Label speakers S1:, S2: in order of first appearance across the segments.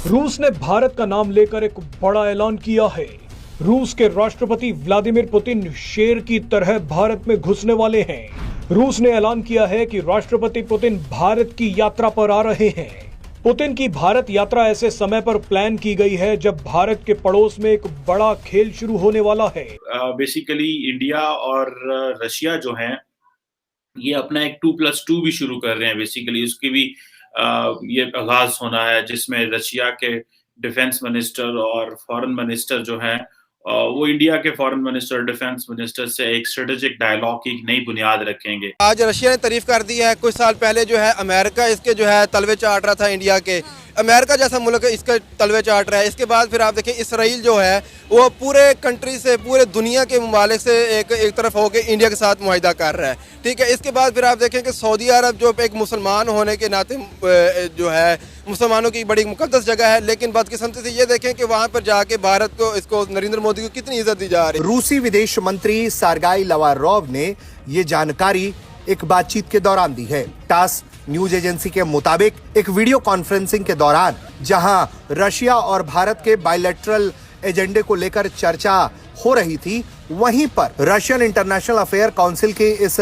S1: रूस ने भारत का नाम लेकर एक बड़ा ऐलान किया है। रूस के राष्ट्रपति व्लादिमीर पुतिन शेर की तरह भारत में घुसने वाले हैं। रूस ने ऐलान किया है कि राष्ट्रपति पुतिन भारत की यात्रा पर आ रहे हैं। पुतिन की भारत यात्रा ऐसे समय पर प्लान की गई है जब भारत के पड़ोस में एक बड़ा खेल शुरू होने वाला है।
S2: बेसिकली इंडिया और रशिया जो है ये अपना एक 2+2 भी शुरू कर रहे हैं। बेसिकली उसकी भी ये आगाज होना है, जिसमें रशिया के डिफेंस मिनिस्टर और फॉरेन मिनिस्टर जो है वो इंडिया के फॉरेन मिनिस्टर, डिफेंस मिनिस्टर से एक स्ट्रेटेजिक डायलॉग की एक नई बुनियाद रखेंगे।
S3: आज रशिया ने तारीफ कर दी है। कुछ साल पहले जो है अमेरिका इसके जो है तलवे चाट रहा था इंडिया के। अमेरिका जैसा मुल्क इसका तलवे चाट रहा है। इसके बाद फिर आप देखिए इसराइल जो है वो पूरे कंट्री से, पूरे दुनिया के ममालिक से एक तरफ होकर इंडिया के साथ मुआहिदा कर रहा है। ठीक है, इसके बाद फिर आप देखें कि सऊदी अरब जो एक मुसलमान होने के नाते जो है मुसलमानों की बड़ी मुकद्दस जगह है, लेकिन बदकिस्मती से ये देखें कि वहाँ पर जाके भारत को, इसको नरेंद्र मोदी को कितनी इज्जत दी जा रही है।
S4: रूसी विदेश मंत्री सरगाई लावरोव ने ये जानकारी एक बातचीत के दौरान दी है। टास न्यूज एजेंसी के मुताबिक एक वीडियो कॉन्फ्रेंसिंग के दौरान जहां रशिया और भारत के बायलैटरल एजेंडे को लेकर चर्चा हो रही थी, वहीं पर रशियन इंटरनेशनल अफेयर काउंसिल के इस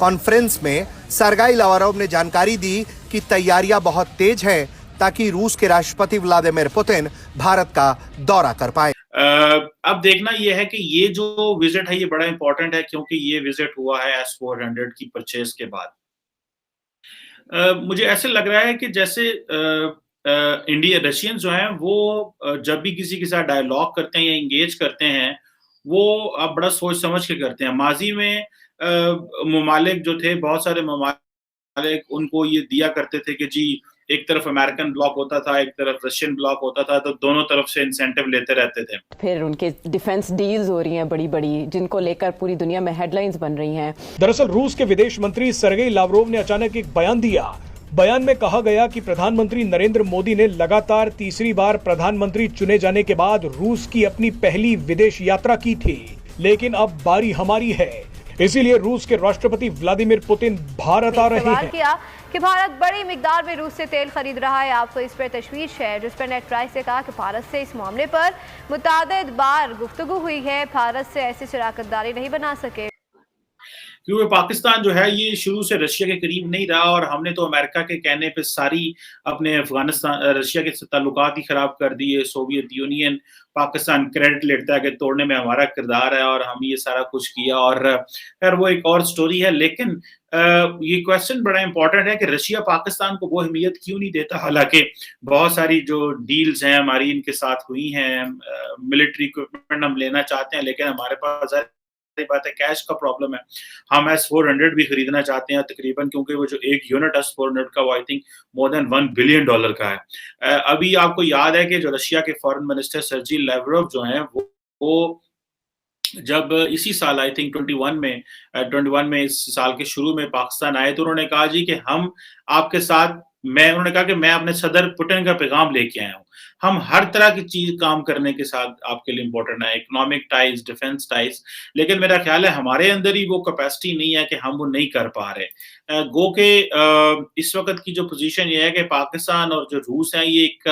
S4: कॉन्फ्रेंस में सरगाई लावरोव ने जानकारी दी कि तैयारियां बहुत तेज हैं ताकि रूस के राष्ट्रपति व्लादिमीर पुतिन भारत का दौरा कर पाए।
S2: अब देखना यह है कि ये जो विजिट है ये बड़ा इंपॉर्टेंट है, क्योंकि ये विजिट हुआ है S-400 की परचेज के बाद। मुझे ऐसे लग रहा है कि जैसे इंडिया रशियन जो हैं वो जब भी किसी के साथ डायलॉग करते हैं या इंगेज करते हैं, वो अब बड़ा सोच समझ के करते हैं। माजी में ममालिक जो थे, बहुत सारे ममालिक उनको ये दिया करते थे कि जी एक तरफ अमेरिकन ब्लॉक होता था, एक तरफ रशियन ब्लॉक होता था, तो दोनों तरफ से इंसेंटिव लेते रहते थे।
S5: फिर उनके डिफेंस डील्स हो रही हैं बड़ी-बड़ी, जिनको लेकर पूरी दुनिया में हेडलाइंस बन रही हैं।
S1: दरअसल रूस के विदेश मंत्री सरगेई लावरोव ने अचानक एक बयान दिया। बयान में कहा गया कि प्रधानमंत्री नरेंद्र मोदी ने लगातार तीसरी बार प्रधानमंत्री चुने जाने के बाद रूस की अपनी पहली विदेश यात्रा की थी, लेकिन अब बारी हमारी है। इसीलिए रूस के राष्ट्रपति व्लादिमीर पुतिन भारत आ रहे हैं।
S6: किया कि भारत बड़ी मिकदार में रूस से तेल खरीद रहा है। आपको इस पर तशवीश है, जिस पर नेट प्राइस ने कहा कि भारत से इस मामले पर मुतादिद बार गुफ्तगू हुई है, भारत से ऐसी शराकतदारी नहीं बना सके।
S2: क्योंकि पाकिस्तान जो है ये शुरू से रशिया के करीब नहीं रहा, और हमने तो अमेरिका के कहने पे सारी अपने अफगानिस्तान रशिया के ताल्लुकात ही खराब कर दिए। सोवियत यूनियन पाकिस्तान क्रेडिट लेता है कि तोड़ने में हमारा किरदार है और हम ये सारा कुछ किया, और खैर वो एक और स्टोरी है। लेकिन ये क्वेश्चन बड़ा इंपॉर्टेंट है कि रशिया पाकिस्तान को वो अहमियत क्यों नहीं देता, हालांकि बहुत सारी जो डील्स हैं हमारी इनके साथ हुई हैं, मिलिट्री इक्विपमेंट हम लेना चाहते हैं, लेकिन हमारे पास बात है कैश का प्रॉब्लम है। हम S-400 भी खरीदना चाहते हैं तकरीबन, क्योंकि वो जो एक यूनिट S-400 का वो I think more than $1 billion का है। अभी आपको याद है कि जो रशिया के फॉरेन मिनिस्टर सर्जी लैवरोव जो हैं वो जब इसी साल आई थिंक 21 में इस साल के शुरू में पाकिस्तान आए, तो उन्होंने कहा जी कि हम आपके साथ, उन्होंने कहा कि मैं अपने सदर पुतिन का पैगाम लेके आया हूँ। हम हर तरह की चीज काम करने के साथ आपके लिए इम्पोर्टेंट है, इकोनॉमिक टाइज, डिफेंस टाइज, लेकिन मेरा ख्याल है हमारे अंदर ही वो कैपेसिटी नहीं है कि हम वो नहीं कर पा रहे। गो के इस वक्त की जो पोजीशन ये है कि पाकिस्तान और जो रूस है ये एक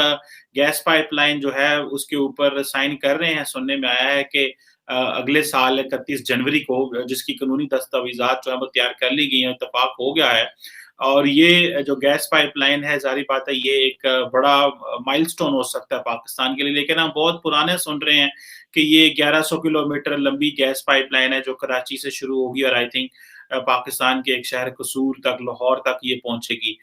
S2: गैस पाइपलाइन जो है उसके ऊपर साइन कर रहे हैं। सुनने में आया है कि अगले साल 31 जनवरी को जिसकी कानूनी दस्तावेजात जो है वो तैयार कर ली गई है, इत्तेफाक हो गया है। और ये जो गैस पाइपलाइन है, जारी बात है ये एक बड़ा माइलस्टोन हो सकता है पाकिस्तान के लिए। लेकिन हम बहुत पुराने सुन रहे हैं कि ये 1100 किलोमीटर लंबी गैस पाइपलाइन है जो कराची से शुरू होगी और आई थिंक पाकिस्तान के एक शहर कसूर तक, लाहौर तक ये पहुंचेगी।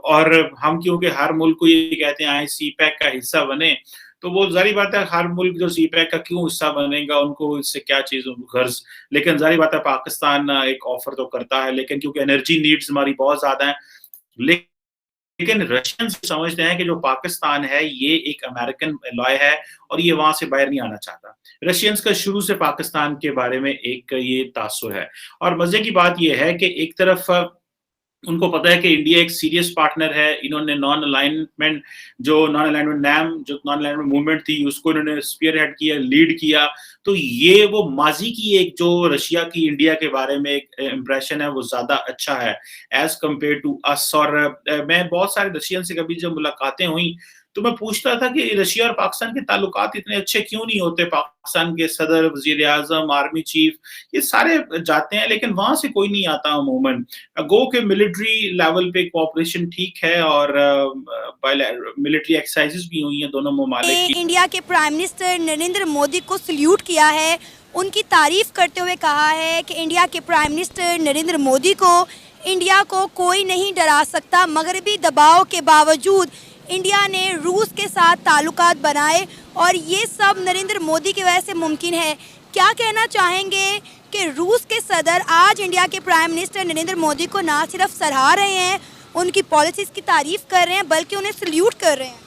S2: और हम क्योंकि हर मुल्क को ये कहते हैं आए CPEC का हिस्सा बने, तो वो जारी बात है हर मुल्क जो CPEC का क्यों हिस्सा बनेगा, उनको इससे क्या चीज गर्ज। लेकिन जारी बात है पाकिस्तान एक ऑफर तो करता है, लेकिन क्योंकि एनर्जी नीड्स हमारी बहुत ज्यादा है। लेकिन रशियंस समझते हैं कि जो पाकिस्तान है ये एक अमेरिकन एलॉय है और ये वहां से बाहर नहीं आना चाहता। रशियंस का शुरू से पाकिस्तान के बारे में एक ये तासुर है। और मजे की बात ये है कि एक तरफ उनको पता है कि इंडिया एक सीरियस पार्टनर है। इन्होंने नॉन अलाइनमेंट नैम जो नॉन अलाइनमेंट मूवमेंट थी उसको इन्होंने स्पीयरहेड किया, लीड किया। तो ये वो माजी की एक जो रशिया की इंडिया के बारे में एक इम्प्रेशन है वो ज्यादा अच्छा है एज कम्पेयर टू अस। और मैं बहुत सारे रशियन से कभी जब मुलाकातें हुई तो मैं पूछता था कि रशिया और पाकिस्तान के ताल्लुकात इतने अच्छे क्यों नहीं होते। पाकिस्तान के सदर, वजीर आजम, आर्मी चीफ ये सारे जाते हैं लेकिन वहां से कोई नहीं आता अमूमन। गो के मिलिट्री लेवल पे कोऑपरेशन ठीक है और मिलिट्री एक्सरसाइजेस भी हुई हैं दोनों ममालिक की।
S7: इंडिया के प्राइम मिनिस्टर नरेंद्र मोदी को सल्यूट किया है, उनकी तारीफ करते हुए कहा है कि इंडिया के प्राइम मिनिस्टर नरेंद्र मोदी को इंडिया को कोई नहीं डरा सकता। मगरबी दबाव के बावजूद इंडिया ने रूस के साथ ताल्लुकात बनाए और ये सब नरेंद्र मोदी की वजह से मुमकिन है। क्या कहना चाहेंगे कि रूस के सदर आज इंडिया के प्राइम मिनिस्टर नरेंद्र मोदी को ना सिर्फ सराह रहे हैं, उनकी पॉलिसीज़ की तारीफ कर रहे हैं बल्कि उन्हें सल्यूट कर रहे हैं?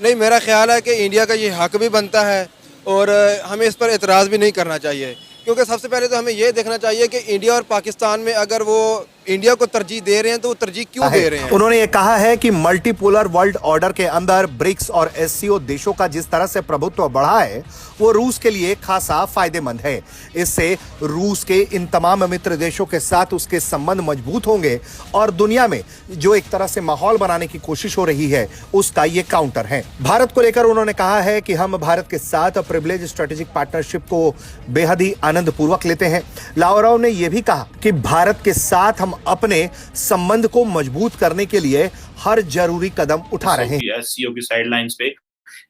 S3: नहीं, मेरा ख्याल है कि इंडिया का ये हक भी बनता है और हमें इस पर एतराज़ भी नहीं करना चाहिए, क्योंकि सबसे पहले तो हमें ये देखना चाहिए कि इंडिया और पाकिस्तान में अगर वो इंडिया को तरजीह दे रहे हैं तो वो तरजीह क्यों दे रहे हैं।
S4: उन्होंने ये कहा है कि मल्टीपोलर वर्ल्ड ऑर्डर के अंदर ब्रिक्स और एससीओ देशों का जिस तरह से प्रभुत्व बढ़ा है वो रूस के लिए खासा फायदेमंद है। इससे रूस के इन तमाम मित्र देशों के साथ उसके संबंध मजबूत होंगे और दुनिया में जो एक तरह से माहौल बनाने की कोशिश हो रही है उसका ये काउंटर है। भारत को लेकर उन्होंने कहा है कि हम भारत के साथ प्रिविलेज स्ट्रेटेजिक पार्टनरशिप को बेहद ही आनंद पूर्वक लेते हैं। लावरोव ने यह भी कहा कि भारत के साथ हम अपने संबंध को मजबूत करने के लिए हर जरूरी कदम उठा रहे हैं
S2: एससीओ की साइडलाइंस पे।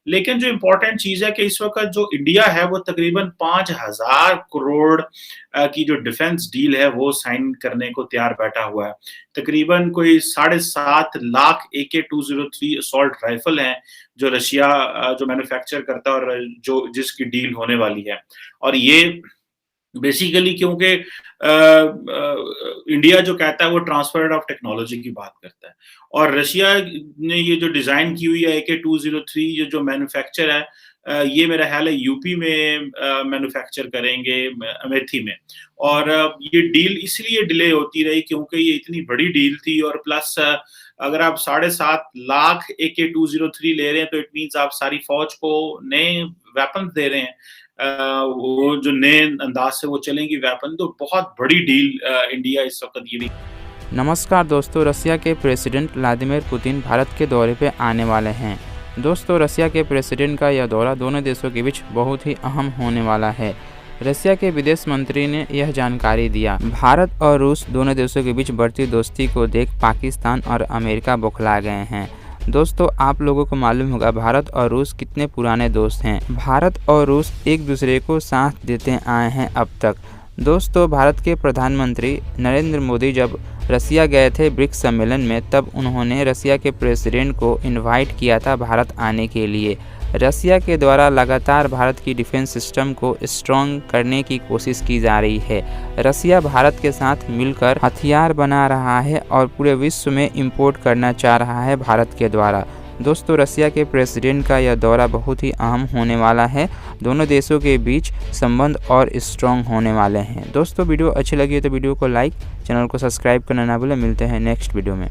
S2: लेकिन जो इम्पोर्टेंट चीज है कि इस वक्त जो इंडिया है वो तकरीबन 5000 करोड़ की जो डिफेंस डील है वो साइन करने को तैयार बैठा हुआ है। तकरीबन कोई 7.5 लाख AK-203 असॉल्ट राइफल हैं जो रशिया जो मैन्युफैक्चर करता है और जो जिसकी डील होने वाली है। और ये बेसिकली क्योंकि इंडिया जो कहता है वो ट्रांसफर ऑफ टेक्नोलॉजी की बात करता है और रशिया ने ये जो डिजाइन की हुई है AK-203 ये जो मैन्युफैक्चर है ये मेरा ख्याल है यूपी में मैन्युफैक्चर करेंगे, अमेठी में। और ये डील इसलिए डिले होती रही क्योंकि ये इतनी बड़ी डील थी और प्लस अगर आप 7.5 लाख AK-203 ले रहे हैं तो इट मीन्स आप सारी फौज को नए वेपन दे रहे हैं, वो जो नए अंदाज से वो चलेंगी वेपन। तो बहुत बड़ी डील इंडिया इस वक्त ये भी।
S8: नमस्कार दोस्तों, रशिया के प्रेसिडेंट व्लादिमीर पुतिन भारत के दौरे पे आने वाले हैं। दोस्तों, रशिया के प्रेसिडेंट का यह दौरा दोनों देशों के बीच बहुत ही अहम होने वाला है। रशिया के विदेश मंत्री ने यह जानकारी दिया। भारत और रूस दोनों देशों के बीच बढ़ती दोस्ती को देख पाकिस्तान और अमेरिका बौखला गए हैं। दोस्तों, आप लोगों को मालूम होगा भारत और रूस कितने पुराने दोस्त हैं। भारत और रूस एक दूसरे को साथ देते आए हैं अब तक। दोस्तों, भारत के प्रधानमंत्री नरेंद्र मोदी जब रसिया गए थे ब्रिक्स सम्मेलन में, तब उन्होंने रसिया के प्रेसिडेंट को इनवाइट किया था भारत आने के लिए। रसिया के द्वारा लगातार भारत की डिफेंस सिस्टम को स्ट्रॉन्ग करने की कोशिश की जा रही है। रसिया भारत के साथ मिलकर हथियार बना रहा है और पूरे विश्व में इंपोर्ट करना चाह रहा है भारत के द्वारा। दोस्तों, रसिया के प्रेसिडेंट का यह दौरा बहुत ही अहम होने वाला है। दोनों देशों के बीच संबंध और स्ट्रॉन्ग होने वाले हैं। दोस्तों, वीडियो अच्छी लगी तो वीडियो को लाइक, चैनल को सब्सक्राइब करना ना भूलें। मिलते हैं नेक्स्ट वीडियो में।